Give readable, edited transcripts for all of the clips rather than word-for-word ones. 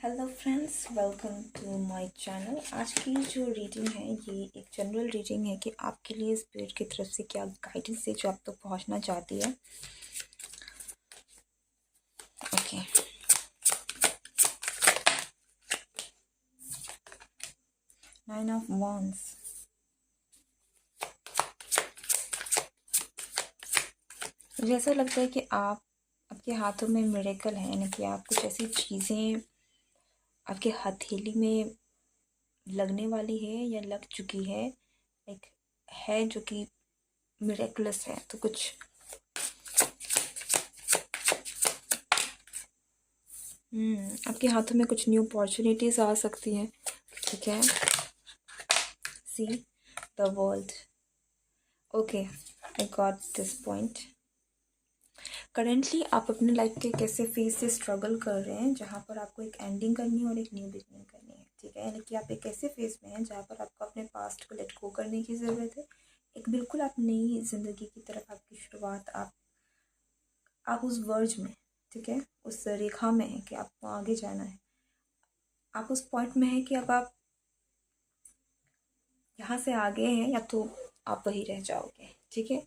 Hello friends, welcome to my channel. आज की जो रीडिंग है ये एक जनरल रीडिंग है कि आपके लिए स्पिरिट की तरफ से क्या गाइडेंस है जो आप तक पहुंचना चाहती है। Okay, nine of wands. मुझे ऐसा लगता है कि आपके हाथों में मिरेकल है, यानी कि आप कुछ ऐसी चीज़ें आपके हथेली में लगने वाली है या लग चुकी है, एक है जो कि मिरेकलस है। तो कुछ आपके हाथों में कुछ न्यू अपॉर्चुनिटीज़ आ सकती हैं। ठीक है, see the world. Okay, I got this point. Currently आप अपने लाइफ के कैसे फेज से स्ट्रगल कर रहे हैं जहाँ पर आपको एक एंडिंग करनी है और एक न्यू बिगनिंग करनी है। ठीक है, यानी कि आप एक ऐसे फेज में हैं जहाँ पर आपको अपने पास्ट को लेट गो करने की ज़रूरत है। एक बिल्कुल आप नई ज़िंदगी की तरफ आपकी शुरुआत, आप उस वर्ज में, ठीक है, उस रेखा में है कि आपको आगे जाना है। आप उस पॉइंट में है कि अब आप यहाँ से आगे हैं या तो आप वहीं रह जाओगे। ठीक है,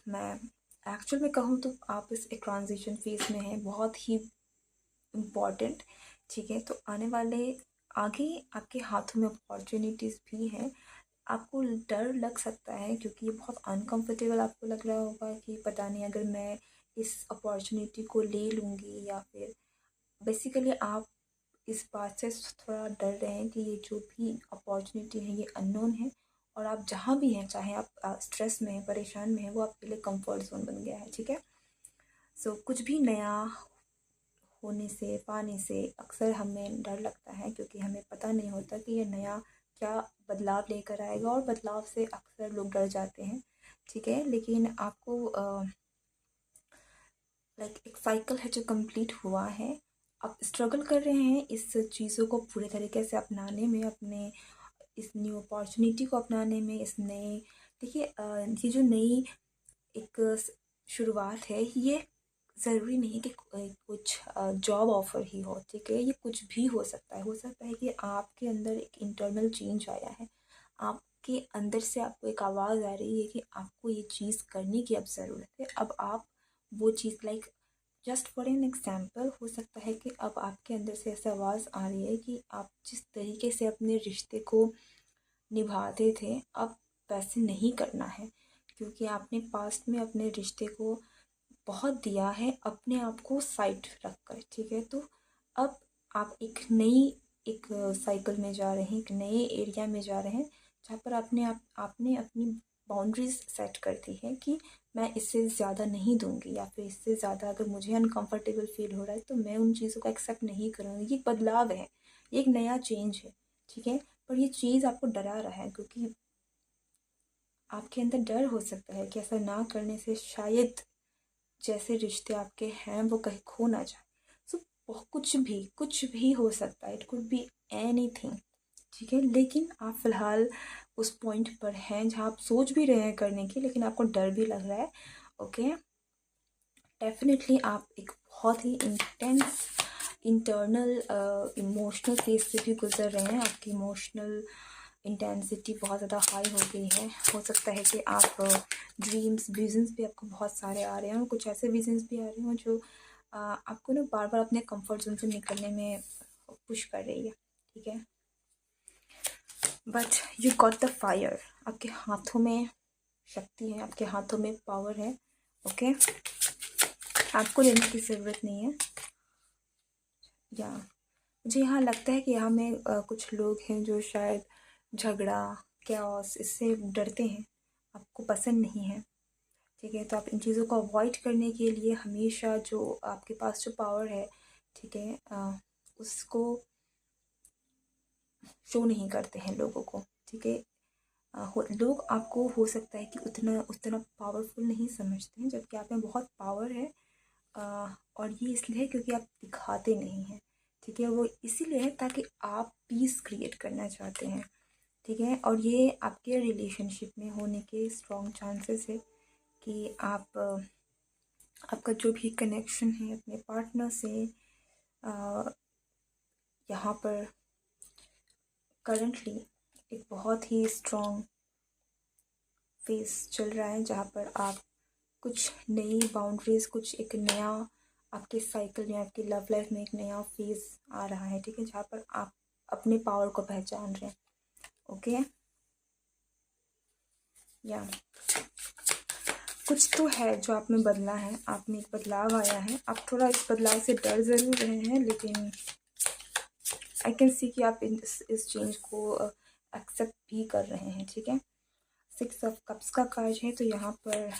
मैं एक्चुअल में कहूँ तो आप इस एक ट्रांजिशन फेज में हैं, बहुत ही इम्पॉर्टेंट। ठीक है, तो आने वाले आगे आपके हाथों में अपॉर्चुनिटीज़ भी हैं। आपको डर लग सकता है क्योंकि ये बहुत अनकंफर्टेबल आपको लग रहा होगा कि पता नहीं अगर मैं इस अपॉर्चुनिटी को ले लूँगी, या फिर बेसिकली आप इस बात से थोड़ा डर रहे हैं कि ये जो भी अपॉर्चुनिटी है ये अननोन है, और आप जहाँ भी हैं, चाहे आप स्ट्रेस में हैं, परेशान में हैं, वो आपके लिए कंफर्ट जोन बन गया है। ठीक है, सो कुछ भी नया होने से, पाने से अक्सर हमें डर लगता है क्योंकि हमें पता नहीं होता कि ये नया क्या बदलाव लेकर आएगा, और बदलाव से अक्सर लोग डर जाते हैं। ठीक है, लेकिन आपको एक साइकिल है जो कंप्लीट हुआ है। आप स्ट्रगल कर रहे हैं इस चीज़ों को पूरे तरीके से अपनाने में, अपने इस न्यू अपॉर्चुनिटी को अपनाने में, इस नए, देखिए ये जो नई एक शुरुआत है, ये ज़रूरी नहीं है कि कुछ जॉब ऑफ़र ही हो। ठीक है, ये कुछ भी हो सकता है कि आपके अंदर एक इंटरनल चेंज आया है, आपके अंदर से आपको एक आवाज़ आ रही है कि आपको ये चीज़ करने की अब ज़रूरत है। अब आप वो चीज़ जस्ट फॉर एन एग्जाम्पल, हो सकता है कि अब आपके अंदर से ऐसी आवाज़ आ रही है कि आप जिस तरीके से अपने रिश्ते को निभाते थे, अब वैसे नहीं करना है, क्योंकि आपने पास्ट में अपने रिश्ते को बहुत दिया है अपने आप को साइड रख कर। ठीक है, तो अब आप एक साइकिल में जा रहे हैं, एक नए एरिया में जा रहे हैं जहाँ पर आपने अपनी बाउंड्रीज सेट कर दी है कि मैं इससे ज़्यादा नहीं दूंगी, या फिर इससे ज़्यादा अगर मुझे अनकंफर्टेबल फील हो रहा है तो मैं उन चीज़ों को एक्सेप्ट नहीं करूँगी। ये एक बदलाव है, ये एक नया चेंज है। ठीक है, पर ये चीज़ आपको डरा रहा है क्योंकि आपके अंदर डर हो सकता है कि ऐसा ना करने से शायद जैसे रिश्ते आपके हैं वो कहीं खो ना जाए। सो कुछ भी हो सकता है, इट कुड बी एनीथिंग। ठीक है, लेकिन आप फ़िलहाल उस पॉइंट पर हैं जहाँ आप सोच भी रहे हैं करने की, लेकिन आपको डर भी लग रहा है। ओके, डेफिनेटली आप एक बहुत ही इंटेंस इंटरनल इमोशनल फेज से भी गुजर रहे हैं। आपकी इमोशनल इंटेंसिटी बहुत ज़्यादा हाई हो गई है। हो सकता है कि आप ड्रीम्स विजन्स भी आपको बहुत सारे आ रहे हैं, और कुछ ऐसे विजन्स भी आ रहे हों जो आपको ना बार बार अपने कंफर्ट जोन से निकलने में पुश कर रही है। ठीक है, but you got the fire. आपके हाथों में शक्ति है, आपके हाथों में पावर है। ओके, आपको लेने की ज़रूरत नहीं है। या मुझे यहाँ लगता है कि यहाँ में कुछ लोग हैं जो शायद झगड़ा, कैओस, इससे डरते हैं, आपको पसंद नहीं है। ठीक है, तो आप इन चीज़ों को अवॉइड करने के लिए हमेशा जो आपके पास जो पावर है, ठीक है, उसको शो नहीं करते हैं लोगों को। ठीक है, लोग आपको हो सकता है कि उतना पावरफुल नहीं समझते हैं, जबकि आप में बहुत पावर है। और ये इसलिए है क्योंकि आप दिखाते नहीं हैं। ठीक है, वो इसीलिए है ताकि आप पीस क्रिएट करना चाहते हैं। ठीक है, और ये आपके रिलेशनशिप में होने के स्ट्रॉन्ग चांसेस है कि आपका जो भी कनेक्शन है अपने पार्टनर से, यहाँ पर करंटली एक बहुत ही स्ट्रॉन्ग फेज चल रहा है, जहाँ पर आप कुछ नई बाउंड्रीज, कुछ एक नया आपके साइकिल में, आपकी लव लाइफ में एक नया फेज आ रहा है, ठीक है, जहाँ पर आप अपने पावर को पहचान रहे हैं। ओके, या कुछ तो है जो आप में बदला है, आप में एक बदलाव आया है। आप थोड़ा इस बदलाव से डर ज़रूर रहे हैं, लेकिन आई कैन सी कि आप इस चेंज को एक्सेप्ट भी कर रहे हैं, ठीक है। 6 ऑफ कप्स का कार्ड है, तो यहाँ पर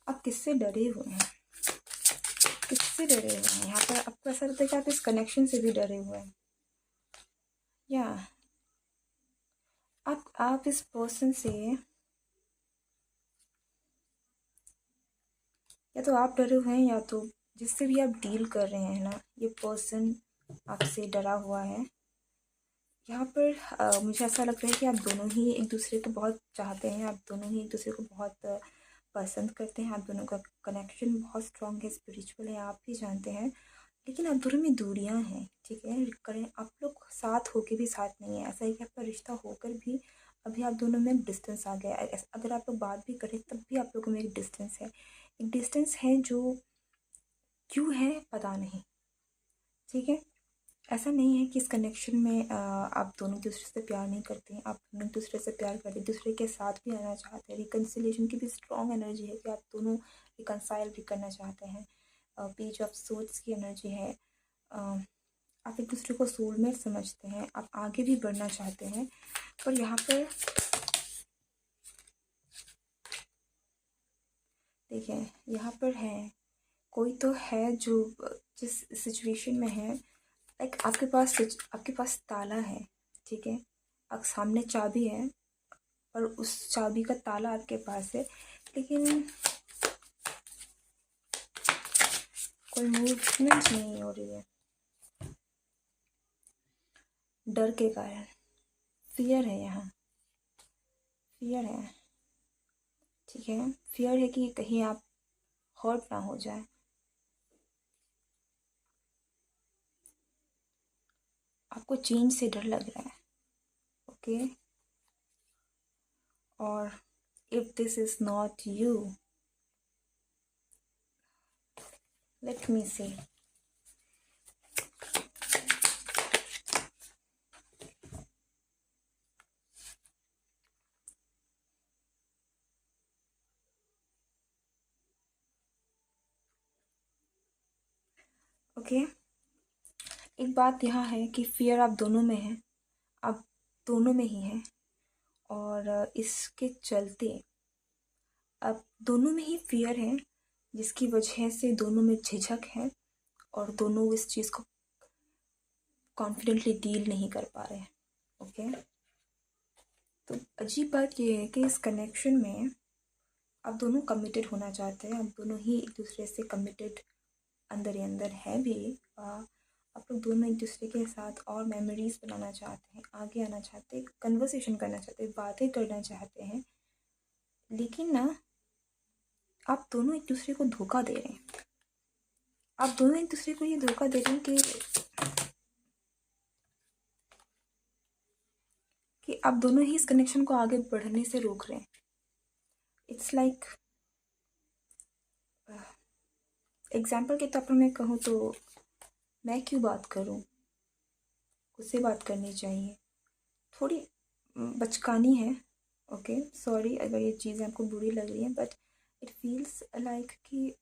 आप किससे डरे हुए हैं, किससे डरे हुए हैं? यहाँ पर आपको ऐसा लगता है कि आप इस कनेक्शन से भी डरे हुए हैं, या आप इस पर्सन से, या तो आप डरे हुए हैं, या तो जिससे भी आप डील कर रहे हैं ना, ये पर्सन आपसे डरा हुआ है। यहाँ पर मुझे ऐसा लग रहा है कि आप दोनों ही एक दूसरे को बहुत चाहते हैं, आप दोनों ही एक दूसरे को बहुत पसंद करते हैं, आप दोनों का कनेक्शन बहुत स्ट्रॉन्ग है, स्पिरिचुअल है, आप भी जानते हैं। लेकिन आप दोनों में दूरियां हैं, ठीक है। करें आप लोग साथ होके भी साथ नहीं है, ऐसा है कि आपका रिश्ता होकर भी अभी आप दोनों में एक डिस्टेंस आ गया है। अगर आप लोग बात भी करें तब भी आप लोगों में एक डिस्टेंस है जो क्यों है पता नहीं, ठीक है। ऐसा नहीं है कि इस कनेक्शन में आप दोनों एक दूसरे से प्यार नहीं करते हैं, आप दोनों एक दूसरे से प्यार करते हैं, दूसरे के साथ भी रहना चाहते हैं। रिकन्सिलेशन की भी स्ट्रॉन्ग एनर्जी है कि आप दोनों रिकन्साइल भी करना चाहते हैं। पेज ऑफ सोर्ड्स की एनर्जी है, आप एक दूसरे को सोलमेट समझते हैं, आप आगे भी बढ़ना चाहते हैं। पर यहाँ पर देखिए, यहाँ पर है कोई तो है जो जिस सिचुएशन में है, लाइक आपके पास ताला है, ठीक है, आप सामने चाबी है और उस चाबी का ताला आपके पास है, लेकिन कोई मूवमेंट नहीं हो रही है, डर के कारण। फियर है, यहाँ फियर है, ठीक है। फियर है कि कहीं आप हर्ट ना हो जाए। आपको चेंज से डर लग रहा है, ओके। और if this is not you, let me see. Okay, एक बात यहाँ है कि फियर आप दोनों में है, आप दोनों में ही है, और इसके चलते अब दोनों में ही फियर है, जिसकी वजह से दोनों में झिझक है और दोनों इस चीज़ को कॉन्फिडेंटली डील नहीं कर पा रहे हैं, ओके। तो अजीब बात ये है कि इस कनेक्शन में आप दोनों कमिटेड होना चाहते हैं, आप दोनों ही एक दूसरे से कमिटेड अंदर ही अंदर है भी। आप लोग दोनों एक दूसरे के साथ और मेमोरीज बनाना चाहते हैं, आगे आना चाहते हैं, कन्वर्सेशन करना चाहते हैं, बातें करना चाहते हैं, लेकिन ना आप दोनों एक दूसरे को धोखा दे रहे हैं। आप दोनों एक दूसरे को ये धोखा दे रहे हैं कि आप दोनों ही इस कनेक्शन को आगे बढ़ने से रोक रहे हैं। इट्स लाइक एग्जाम्पल के तौर पर मैं कहूँ तो मैं क्यों बात करूँ, उससे बात करनी चाहिए। थोड़ी बचकानी है, ओके, सॉरी अगर ये चीज़ें आपको बुरी लग रही हैं, बट इट फील्स लाइक कि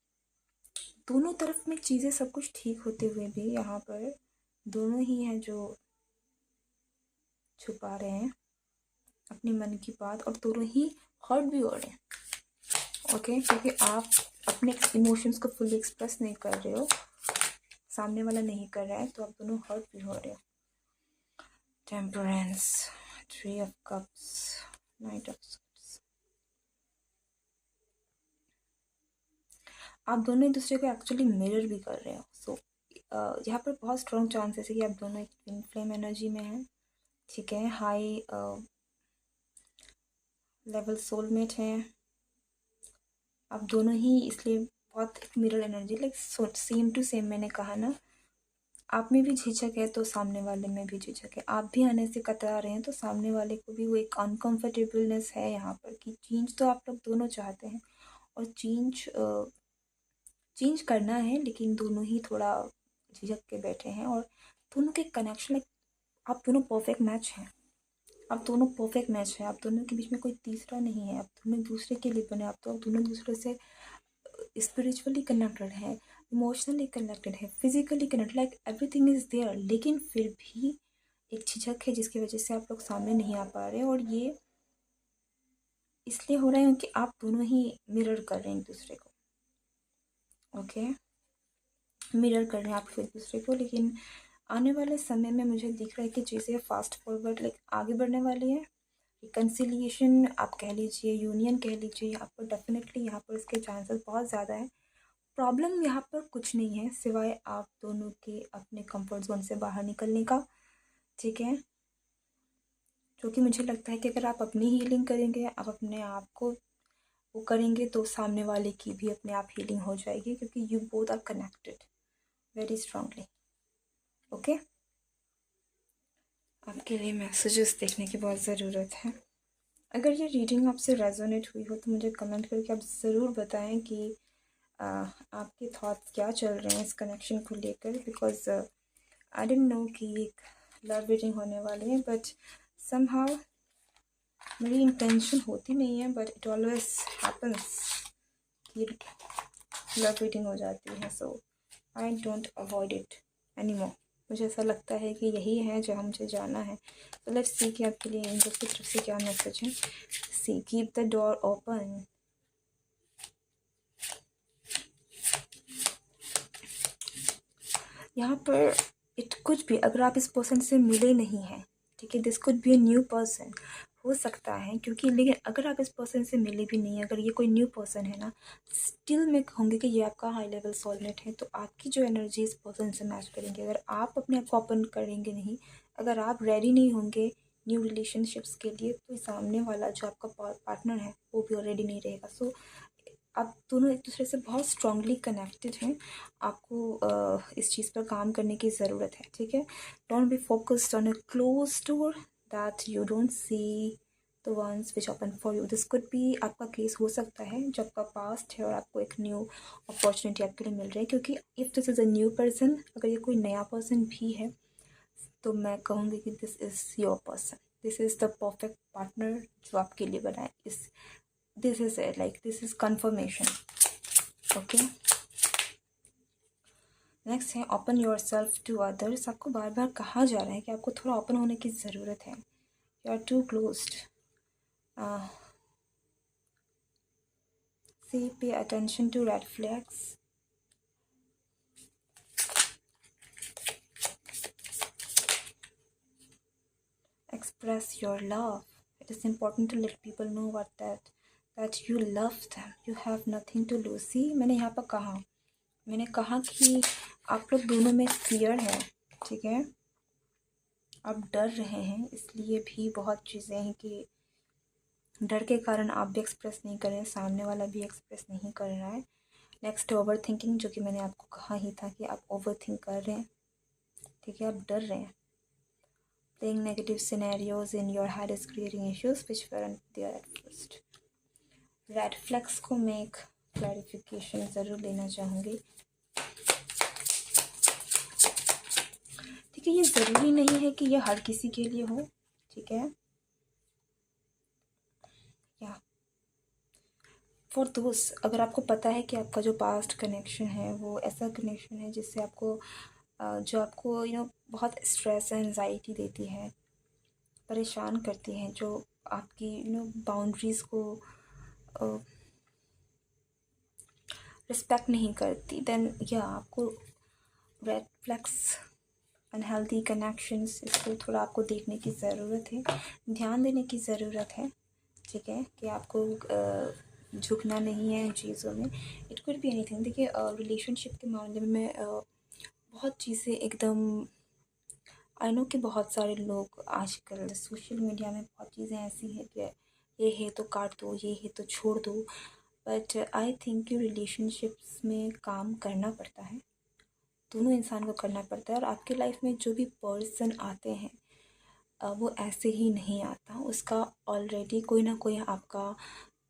दोनों तरफ में चीज़ें सब कुछ ठीक होते हुए भी यहाँ पर दोनों ही हैं जो छुपा रहे हैं अपने मन की बात, और दोनों ही हर्ट भी हो रहे हैं, ओके। क्योंकि आप अपने इमोशंस को फुली एक्सप्रेस नहीं कर रहे हो, सामने वाला नहीं कर रहा है, तो आप दोनों हर्ट भी हो रहे हो। Temperance, 3 of cups, night of swords. आप दोनों एक दूसरे को एक्चुअली मिरर भी कर रहे हो। सो यहाँ पर बहुत स्ट्रॉन्ग चांसेस है कि आप दोनों एक ट्विन फ्लेम एनर्जी में हैं, ठीक है। हाई लेवल सोलमेट हैं आप दोनों ही, इसलिए बहुत mirror energy, like same to same मैंने कहा ना, आप में भी झिझक है तो सामने वाले में भी झिझक है, आप भी आने से कतरा रहे हैं तो सामने वाले को भी वो एक अनकंफर्टेबलनेस है यहाँ पर कि चेंज तो आप लोग दोनों चाहते हैं और चेंज करना है, लेकिन दोनों ही थोड़ा झिझक के बैठे हैं। और दोनों के कनेक्शन लाइक आप दोनों परफेक्ट मैच हैं, आप दोनों परफेक्ट मैच है, आप दोनों के बीच में कोई तीसरा नहीं है, आप दोनों दूसरे के लिए बने, आप तो दोनों दूसरे से स्पिरिचुअली कनेक्टेड है, इमोशनली कनेक्टेड है, physically connected, like everything is there. लेकिन फिर भी एक झिझक है जिसकी वजह से आप लोग सामने नहीं आ पा रहे, और ये इसलिए हो रहा है क्योंकि आप दोनों ही मिरर कर रहे हैं एक दूसरे को। ओके, मिरर कर रहे हैं आप एक दूसरे को। लेकिन आने वाले समय में मुझे दिख रहा है कि चीज़ें फास्ट फॉरवर्ड लाइक आगे बढ़ने वाली है। रिकन्सिलिएशन आप कह लीजिए, यूनियन कह लीजिए, यहाँ पर डेफिनेटली यहाँ पर इसके चांसेस बहुत ज़्यादा है। प्रॉब्लम यहाँ पर कुछ नहीं है सिवाय आप दोनों के अपने कंफर्ट जोन से बाहर निकलने का, ठीक है। जो कि मुझे लगता है कि अगर आप अपनी हीलिंग करेंगे, आप अपने आप को वो करेंगे, तो सामने वाले की भी अपने आप हीलिंग हो जाएगी, क्योंकि you both are connected very strongly. Okay, आपके लिए मैसेजेस देखने की बहुत ज़रूरत है। अगर ये रीडिंग आपसे रेजोनेट हुई हो तो मुझे कमेंट करके आप ज़रूर बताएं कि आपके थॉट्स क्या चल रहे हैं इस कनेक्शन को लेकर, बिकॉज आई डिडंट नो कि एक लव रीडिंग होने वाली है, बट समहाउ मेरी इंटेंशन होती नहीं है, बट इट ऑलवेज हैपन्स कि लव रीडिंग हो जाती है। So I don't avoid it any more. मुझे ऐसा लगता है कि यही है जो मुझे जाना है। तो लेट्स सी कि आपके लिए एंजल्स की तरफ से क्या मैसेज है। सी, कीप द डोर ओपन। यहाँ पर इट कुछ भी, अगर आप इस पर्सन से मिले नहीं हैं, ठीक है, this could be a new person हो सकता है, क्योंकि लेकिन अगर आप इस पर्सन से मिले भी नहीं, अगर ये कोई न्यू पर्सन है ना, स्टिल मैं कहूँगी कि ये आपका हाई लेवल सोलमेट है। तो आपकी जो एनर्जी इस पर्सन से मैच करेंगे, अगर आप अपने आप को ओपन करेंगे नहीं, अगर आप रेडी नहीं होंगे न्यू रिलेशनशिप्स के लिए, तो सामने वाला जो आपका पार्टनर है वो भी रेडी नहीं रहेगा। सो आप दोनों एक दूसरे से बहुत स्ट्रांगली कनेक्टेड हैं। आपको इस चीज़ पर काम करने की ज़रूरत है, ठीक है। Don't be focused on a close door that you don't see the ones which open for you. This could be आपका केस हो सकता है जो आपका पास्ट है और आपको एक न्यू अपॉर्चुनिटी आपके लिए मिल रही है, क्योंकि if this is a new person, अगर ये कोई नया पर्सन भी है, तो मैं कहूँगी कि this is your person, this is the perfect partner जो आपके लिए बना है। इस this is like this is confirmation. Okay, next है open yourself to others. आपको बार बार कहा जा रहा है कि आपको थोड़ा ओपन होने की ज़रूरत है। You are too closed. See, pay attention to red flags. Express your love. It is important to let people know that you love them. You have nothing to lose. See, मैंने कहा कि आप लोग दोनों में फियर है, ठीक है, आप डर रहे हैं, इसलिए भी बहुत चीज़ें हैं कि डर के कारण आप भी एक्सप्रेस नहीं कर रहे हैं, सामने वाला भी एक्सप्रेस नहीं कर रहा है। नेक्स्ट, ओवर थिंकिंग, जो कि मैंने आपको कहा ही था कि आप ओवर थिंक कर रहे हैं, ठीक है, आप डर रहे हैं। Playing negative scenarios in your head is creating issues which weren't there at first. Red flags को मैं एक क्लैरिफिकेशन ज़रूर लेना चाहूँगी। ठीक है, ये ज़रूरी नहीं है कि ये हर किसी के लिए हो, ठीक है, या फॉर दोस्त, अगर आपको पता है कि आपका जो पास्ट कनेक्शन है वो ऐसा कनेक्शन है जिससे आपको जो आपको बहुत स्ट्रेस एंजाइटी देती है, परेशान करती है, जो आपकी बाउंड्रीज़ को रिस्पेक्ट नहीं करती, देन या आपको रेड फ्लैग्स, अनहेल्दी कनेक्शंस, इसको थोड़ा आपको देखने की ज़रूरत है, ध्यान देने की ज़रूरत है, ठीक है, कि आपको झुकना नहीं है इन चीज़ों में। It could be anything. देखिए, रिलेशनशिप के मामले में बहुत चीज़ें एकदम, आई नो कि बहुत सारे लोग आजकल सोशल मीडिया में बहुत चीज़ें ऐसी हैं कि ये है तो काट दो, ये है तो छोड़ दो, बट आई थिंक कि रिलेशनशिप्स में काम करना पड़ता है, दोनों इंसान को करना पड़ता है। और आपके लाइफ में जो भी पर्सन आते हैं वो ऐसे ही नहीं आता, उसका ऑलरेडी कोई ना कोई आपका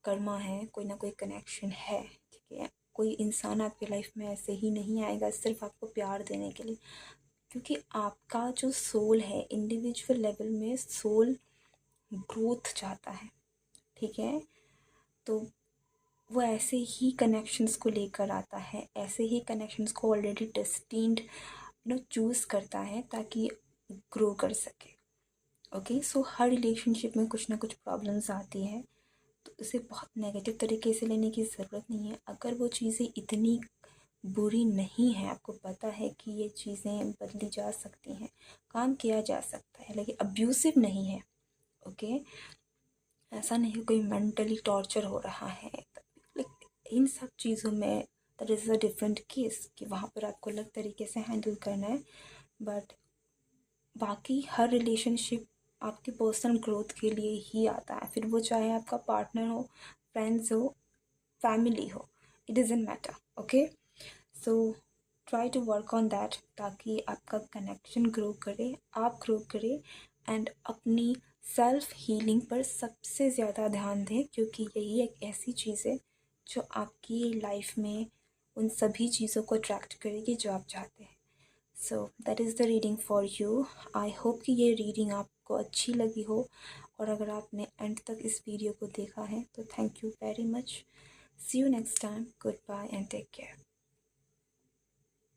कर्मा है, कोई ना कोई कनेक्शन है, ठीक है। कोई इंसान आपके लाइफ में ऐसे ही नहीं आएगा सिर्फ आपको प्यार देने के लिए, क्योंकि आपका जो सोल है, इंडिविजुअल लेवल में सोल ग्रोथ चाहता है, ठीक है। तो वो ऐसे ही कनेक्शंस को लेकर आता है, ऐसे ही कनेक्शंस को ऑलरेडी डेस्टिन्ड चूज़ करता है ताकि ग्रो कर सके। ओके, सो हर रिलेशनशिप में कुछ ना कुछ प्रॉब्लम्स आती हैं, तो उसे बहुत नेगेटिव तरीके से लेने की ज़रूरत नहीं है। अगर वो चीज़ें इतनी बुरी नहीं है, आपको पता है कि ये चीज़ें बदली जा सकती हैं, काम किया जा सकता है, लेकिन अब्यूसिव नहीं है। ओके, ऐसा नहीं कोई मेंटली टॉर्चर हो रहा है, इन सब चीज़ों में that is a different case कि वहाँ पर आपको अलग तरीके से हैंडल करना है। बट बाकी हर रिलेशनशिप आपकी पर्सनल ग्रोथ के लिए ही आता है, फिर वो चाहे आपका पार्टनर हो, फ्रेंड्स हो, फैमिली हो, it doesn't matter. Okay, so try to work on that ताकि आपका कनेक्शन ग्रो करे, आप ग्रो करें, एंड अपनी सेल्फ हीलिंग पर सबसे ज़्यादा ध्यान दें, क्योंकि यही एक ऐसी चीज़ है जो आपकी लाइफ में उन सभी चीज़ों को अट्रैक्ट करेगी जो आप चाहते हैं। So that is the reading for you. I hope कि ये रीडिंग आपको अच्छी लगी हो, और अगर आपने एंड तक इस वीडियो को देखा है तो thank you very much. See you next time, goodbye and take care.